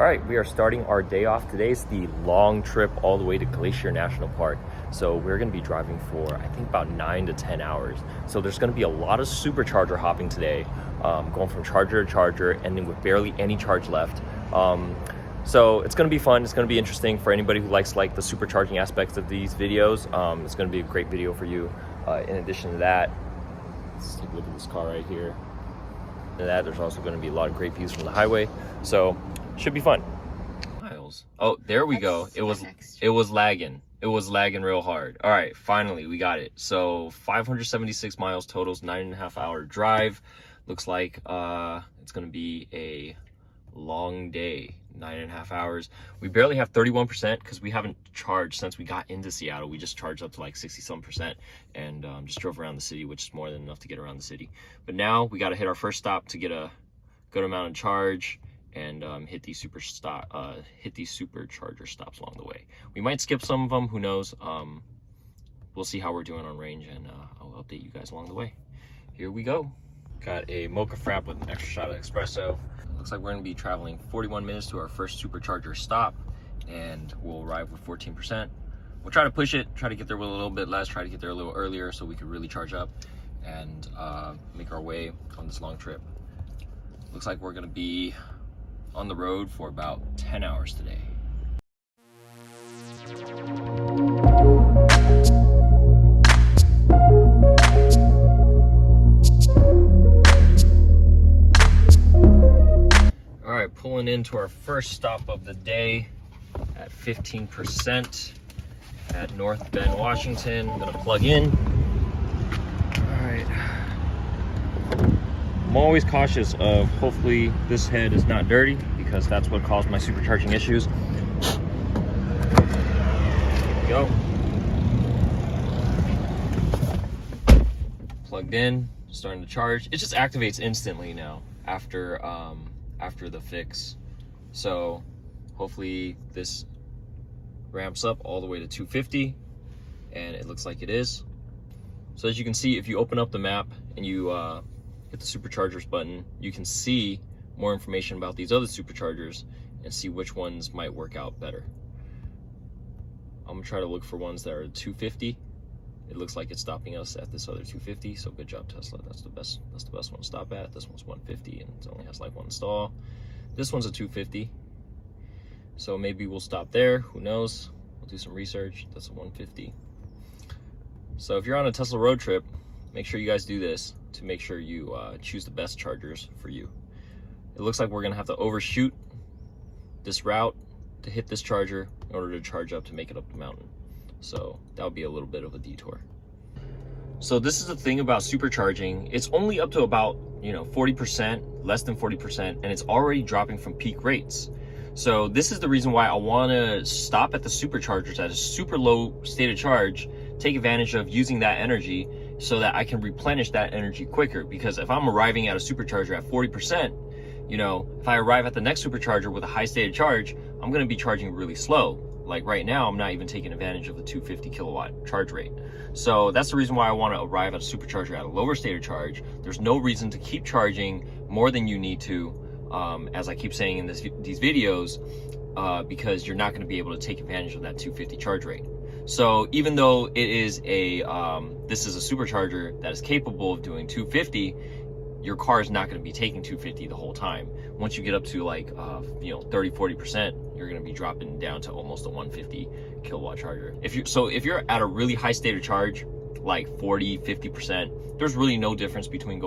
All right, we are starting our day off. Today's the long trip all the way to Glacier National Park. So we're gonna be driving for, I think, about 9 to 10 hours. So there's gonna be a lot of supercharger hopping today, going from charger to charger, and then with barely any charge left. So it's gonna be fun. It's gonna be interesting for anybody who likes like the supercharging aspects of these videos. It's gonna be a great video for you. In addition to that, let's take a look at this car right here. And that there's also going to be a lot of great views from the highway, so should be fun. Miles. Oh, there we go. It was lagging. It was lagging real hard. All right, finally we got it. So 576 miles totals, 9.5 hour drive. Looks like it's going to be a long day. 9.5 hours. We barely have 31% because we haven't charged since we got into Seattle. We just charged up to like 60-some% and just drove around the city, which is more than enough to get around the city. But now we got to hit our first stop to get a good amount of charge and hit these supercharger stops along the way. We might skip some of them, who knows. We'll see how we're doing on range, and I'll update you guys along the way. Here we go. Got a mocha frap with an extra shot of espresso. Looks like we're going to be traveling 41 minutes to our first supercharger stop, and we'll arrive with 14%. We'll try to push it, try to get there with a little bit less, try to get there a little earlier so we can really charge up and make our way on this long trip. Looks like we're going to be on the road for about 10 hours today. Pulling into our first stop of the day at 15% at North Bend, Washington. I'm gonna plug in. All right. I'm always cautious of hopefully this head is not dirty because that's what caused my supercharging issues. Here we go. Plugged in, starting to charge. It just activates instantly now after the fix. So hopefully this ramps up all the way to 250, and it looks like it is. So as you can see, if you open up the map and you hit the superchargers button, you can see more information about these other superchargers and see which ones might work out better. I'm gonna try to look for ones that are 250. It looks like it's stopping us at this other 250, so good job, Tesla. That's the best one to stop at. This one's 150 and it only has like one stall. This one's a 250, so maybe we'll stop there. Who knows? We'll do some research. That's a 150. So if you're on a Tesla road trip, make sure you guys do this to make sure you choose the best chargers for you. It looks like we're gonna have to overshoot this route to hit this charger in order to charge up to make it up the mountain. So that would be a little bit of a detour. So this is the thing about supercharging. It's only up to about 40%, less than 40%, and it's already dropping from peak rates. So this is the reason why I want to stop at the superchargers at a super low state of charge, take advantage of using that energy so that I can replenish that energy quicker. Because if I'm arriving at a supercharger at 40%, if I arrive at the next supercharger with a high state of charge, I'm going to be charging really slow. Like right now, I'm not even taking advantage of the 250 kilowatt charge rate. So that's the reason why I want to arrive at a supercharger at a lower state of charge. There's no reason to keep charging more than you need to, as I keep saying in these videos, because you're not going to be able to take advantage of that 250 charge rate. So even though it is this is a supercharger that is capable of doing 250, your car is not going to be taking 250 the whole time. Once you get up to like 30-40%, you're going to be dropping down to almost a 150 kilowatt charger. If you're at a really high state of charge, like 40-50%, there's really no difference between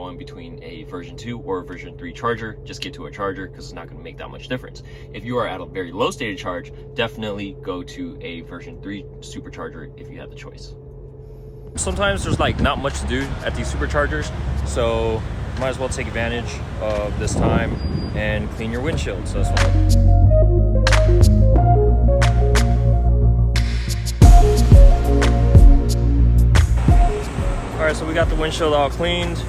a version 2 or a version 3 charger. Just get to a charger because it's not going to make that much difference. If you are at a very low state of charge, definitely go to a version 3 supercharger if you have the choice. Sometimes there's like not much to do at these superchargers, so might as well take advantage of this time and clean your windshield. So that's what. All right, so we got the windshield all cleaned.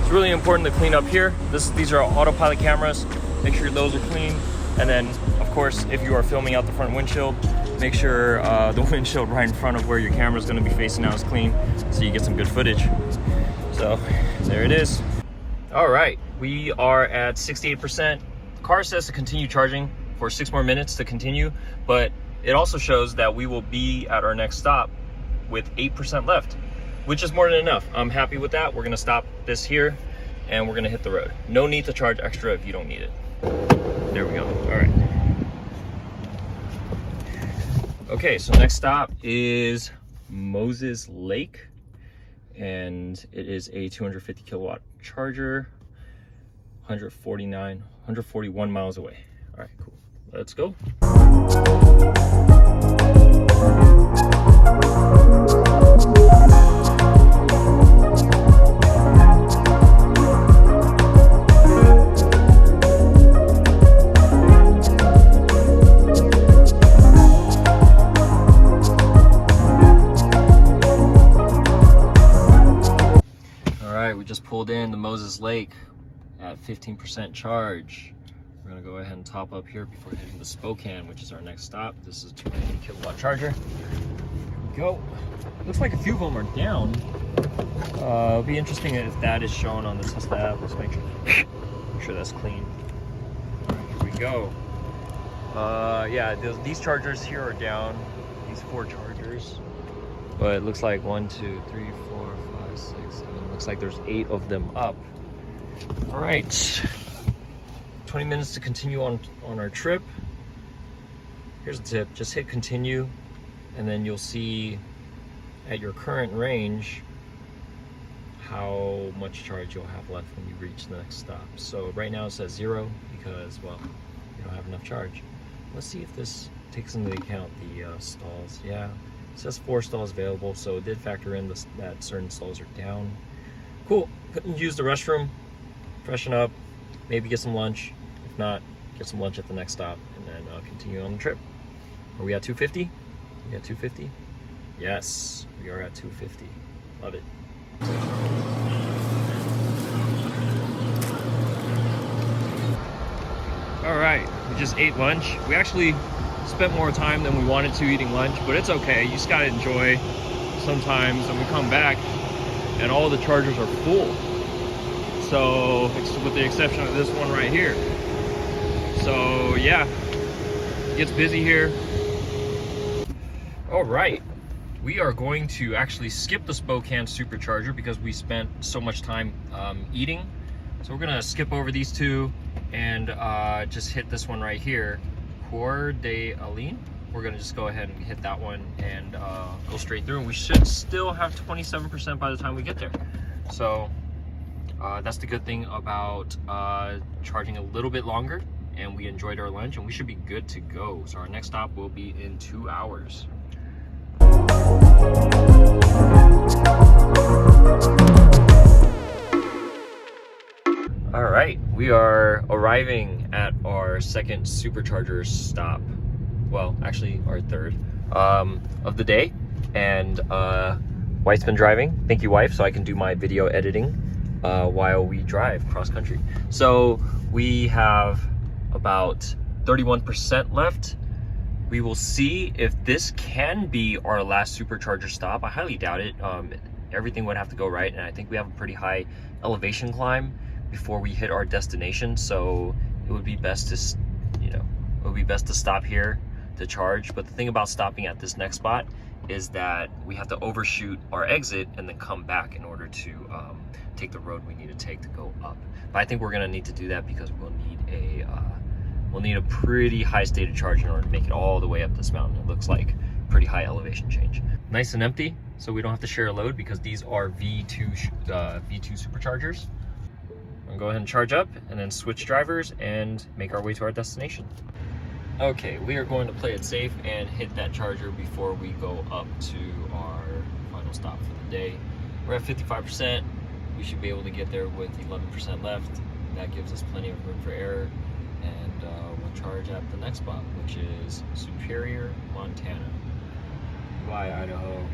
It's really important to clean up here. These are autopilot cameras. Make sure those are clean. And then, of course, if you are filming out the front windshield, make sure the windshield right in front of where your camera is going to be facing now is clean, so you get some good footage. So there it is. All right, we are at 68%. The car says to continue charging. for 6 more minutes to continue, but it also shows that we will be at our next stop with 8% left, which is more than enough. I'm happy with that. We're gonna stop this here and we're gonna hit the road. No need to charge extra if you don't need it. There we go. All right. Okay, so next stop is Moses Lake, and it is a 250 kilowatt charger, 141 miles away. All right, cool. Let's go. We just pulled in the Moses Lake at 15% charge. We're gonna go ahead and top up here before hitting the Spokane, which is our next stop. This is a 250 kilowatt charger. Here we go. Looks like a few of them are down. It'll be interesting if that is shown on the Tesla app. Let's make sure that's clean. All right, here we go. Yeah, these chargers here are down. These 4 chargers. But it looks like 1, 2, 3, 4, 5, 6, 7. Looks like there's 8 of them up. All right, 20 minutes to continue on our trip. Here's the tip: just hit continue, and then you'll see at your current range how much charge you'll have left when you reach the next stop. So right now it says 0 because, well, you don't have enough charge. Let's see if this takes into account the stalls. Yeah, it says 4 stalls available, so it did factor in that certain stalls are down. Cool. Couldn't use the restroom, freshen up, maybe get some lunch. If not, get some lunch at the next stop, and then continue on the trip. Are we at 250? We at 250? Yes, we are at 250. Love it. All right, we just ate lunch. We actually spent more time than we wanted to eating lunch, but it's okay. You just gotta enjoy sometimes. And we come back and all the chargers are full. So, with the exception of this one right here. So yeah, it gets busy here. All right, we are going to actually skip the Spokane supercharger because we spent so much time eating. So we're gonna skip over these 2 and just hit this one right here, Coeur d'Alene. We're gonna just go ahead and hit that one and go straight through, and we should still have 27% by the time we get there. So that's the good thing about charging a little bit longer, and we enjoyed our lunch, and we should be good to go. So our next stop will be in 2 hours. All right, we are arriving at our second supercharger stop. Well, actually our third of the day, and wife's been driving. Thank you, wife, so I can do my video editing while we drive cross country. So we have about 31% left. We will see if this can be our last supercharger stop. I highly doubt it. Everything would have to go right, and I think we have a pretty high elevation climb before we hit our destination. So it would be best to, stop here to charge. But the thing about stopping at this next spot is that we have to overshoot our exit and then come back in order to take the road we need to take to go up. But I think we're gonna need to do that because we'll need a pretty high state of charge in order to make it all the way up this mountain. It looks like pretty high elevation change. Nice and empty, so we don't have to share a load because these are V2 superchargers. I'm gonna go ahead and charge up and then switch drivers and make our way to our destination. Okay, we are going to play it safe and hit that charger before we go up to our final stop for the day. We're at 55%. We should be able to get there with 11% left. That gives us plenty of room for error. And we'll charge at the next spot, which is Superior, Montana. Bye, Idaho.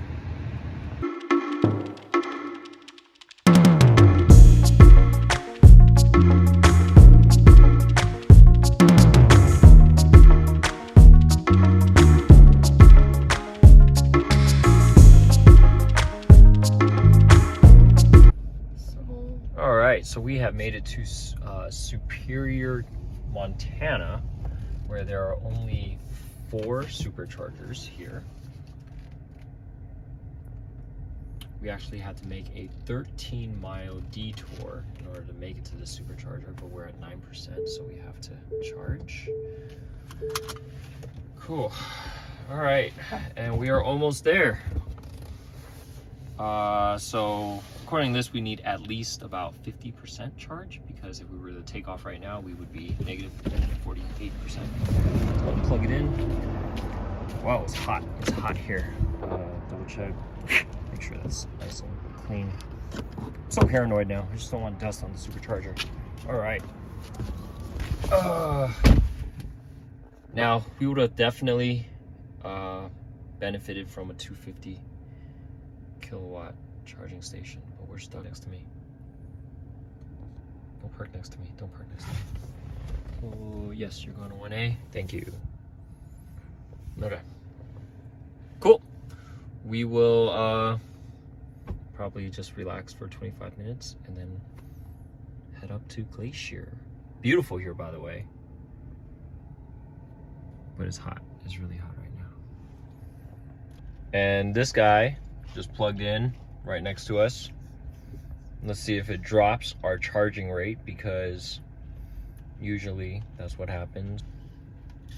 So we have made it to Superior, Montana. where there are only 4 superchargers here. We actually had to make a 13-mile detour in order to make it to the supercharger, but we're at 9%, so we have to charge. Cool. All right, and we are almost there. So according to this, we need at least about 50% charge, because if we were to take off right now, we would be negative 48%. So I'll plug it in. Wow, it's hot. It's hot here. Double check. Make sure that's nice and clean. I'm so paranoid now. I just don't want dust on the supercharger. All right. Now, we would have definitely benefited from a 250 kilowatt charging station, but we're stuck next to me. Don't park next to me. Don't park next to me. Oh, yes, you're going to 1A. Thank you. Okay. Cool. We will probably just relax for 25 minutes and then head up to Glacier. Beautiful here, by the way. But it's hot. It's really hot right now. And this guy just plugged in right next to us. Let's see if it drops our charging rate, because usually that's what happens.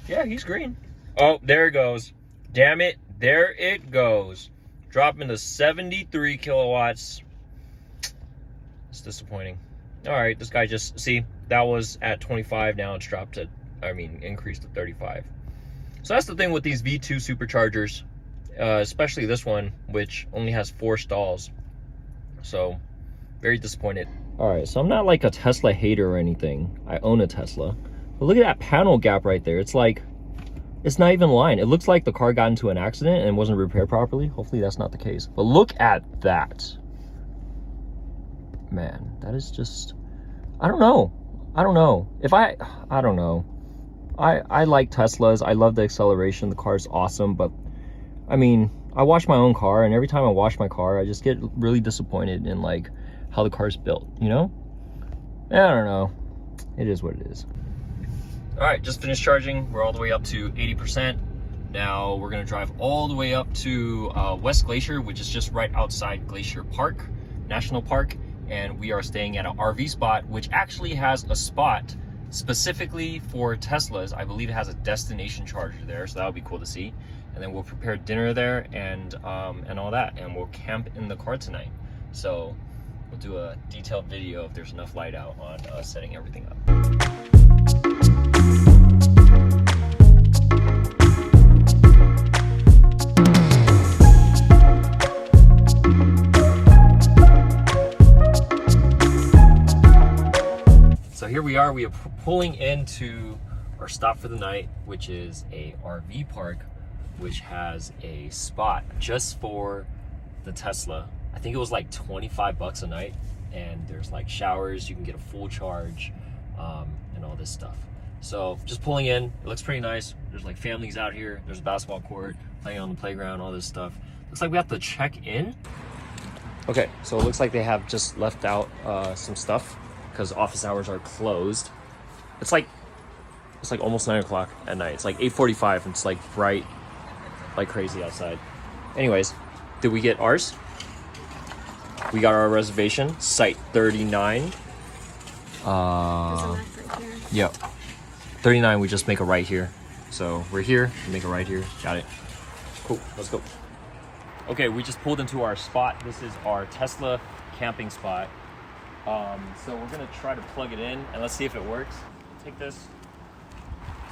Yeah, he's green. Oh, there it goes. Damn it. There it goes. Dropping to 73 kilowatts. It's disappointing. All right, this guy just, see, that was at 25. Now it's dropped to, increased to 35. So that's the thing with these V2 superchargers, especially this one, which only has 4 stalls. So very disappointed. All right, so I'm not like a Tesla hater or anything. I own a Tesla. But look at that panel gap right there. It's like, it's not even lined. It looks like the car got into an accident and wasn't repaired properly. Hopefully that's not the case. But look at that. Man, that is just, I don't know. I don't know. I don't know. I like Teslas. I love the acceleration. The car is awesome. But, I wash my own car. And every time I wash my car, I just get really disappointed in, like, how the car is built, you know? I don't know. It is what it is. All right, just finished charging. We're all the way up to 80%. Now we're gonna drive all the way up to West Glacier, which is just right outside Glacier Park, National Park. And we are staying at an RV spot, which actually has a spot specifically for Teslas. I believe it has a destination charger there, so that would be cool to see. And then we'll prepare dinner there and all that, and we'll camp in the car tonight. So we'll do a detailed video if there's enough light out on setting everything up. So here we are pulling into our stop for the night, which is a RV park, which has a spot just for the Tesla. I think it was like 25 bucks a night, and there's like showers, you can get a full charge, and all this stuff. So just pulling in, it looks pretty nice. There's like families out here, there's a basketball court, playing on the playground, all this stuff. Looks like we have to check in. Okay, so it looks like they have just left out some stuff because office hours are closed. It's like almost 9 o'clock at night. It's like 8:45 and it's like bright like crazy outside. Anyways, did we get ours? We got our reservation, site 39. Yep. 39, we just make a right here. So we're here, we make a right here. Got it. Cool, let's go. Okay, we just pulled into our spot. This is our Tesla camping spot. So we're gonna try to plug it in and let's see if it works. Take this.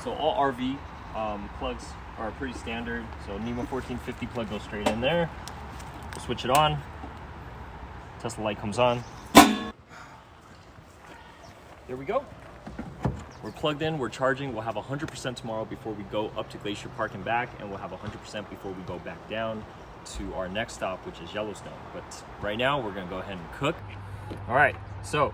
So all RV plugs are pretty standard. So NEMA 1450 plug goes straight in there. We'll switch it on. Tesla light comes on. There we go. We're plugged in, we're charging. We'll have 100% tomorrow before we go up to Glacier Park and back, and we'll have 100% before we go back down to our next stop, which is Yellowstone. But right now, we're gonna go ahead and cook. All right, so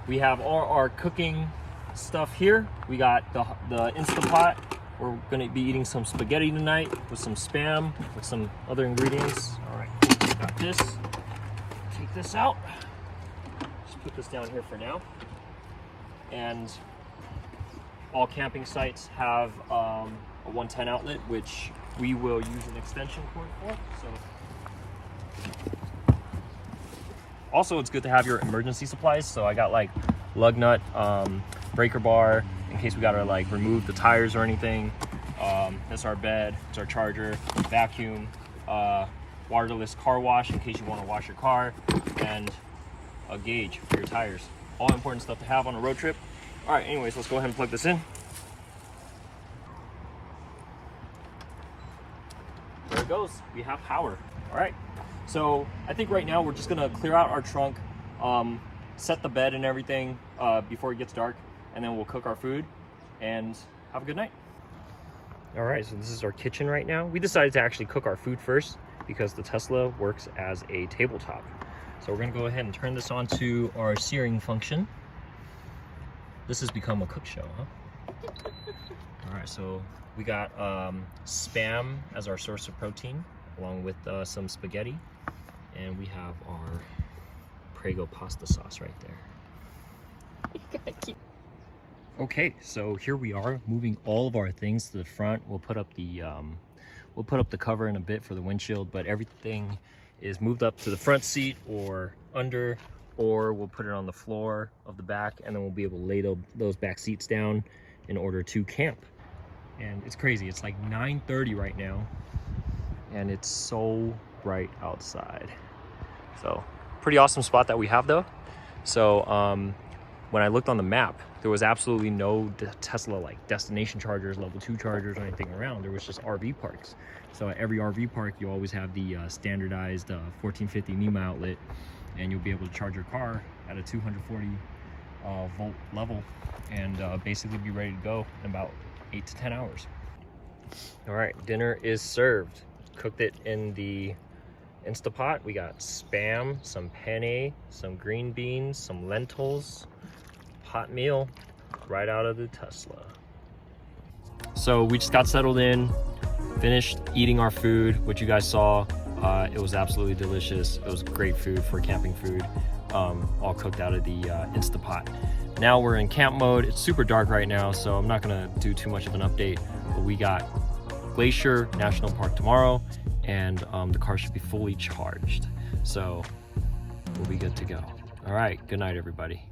we have all our cooking stuff here. We got the Instapot. We're gonna be eating some spaghetti tonight with some Spam, with some other ingredients. All right, got this. Take this out. Just put this down here for now. And all camping sites have a 110 outlet, which we will use an extension cord for. So also, it's good to have your emergency supplies. So I got like lug nut, breaker bar in case we gotta like remove the tires or anything. That's our bed, it's our charger, vacuum, waterless car wash in case you want to wash your car, and a gauge for your tires. All important stuff to have on a road trip. All right, anyways, let's go ahead and plug this in. There it goes, we have power. All right, so I think right now we're just gonna clear out our trunk, set the bed and everything before it gets dark, and then we'll cook our food and have a good night. All right, so this is our kitchen right now. We decided to actually cook our food first because the Tesla works as a tabletop. So we're gonna go ahead and turn this on to our searing function. This has become a cook show, huh? All right, so we got Spam as our source of protein, along with some spaghetti. And we have our Prego pasta sauce right there. Okay, so here we are moving all of our things to the front. We'll put up the cover in a bit for the windshield, but everything is moved up to the front seat or under, or we'll put it on the floor of the back, and then we'll be able to lay those back seats down in order to camp. And it's crazy, it's like 9:30 right now, and it's so bright outside. So pretty awesome spot that we have though. So when I looked on the map, there was absolutely no Tesla like destination chargers, level 2 chargers, or anything around. There was just RV parks. So at every RV park, you always have the standardized 1450 NEMA outlet, and you'll be able to charge your car at a 240 volt level and basically be ready to go in about 8 to 10 hours. All right, dinner is served. Cooked it in the Instapot. We got Spam, some penne, some green beans, some lentils, hot meal right out of the Tesla. So we just got settled in, finished eating our food, which you guys saw. It was absolutely delicious. It was great food for camping food, all cooked out of the Instapot. Now we're in camp mode. It's super dark right now, so I'm not gonna do too much of an update, but we got Glacier National Park tomorrow, and the car should be fully charged. So we'll be good to go. All right, good night, everybody.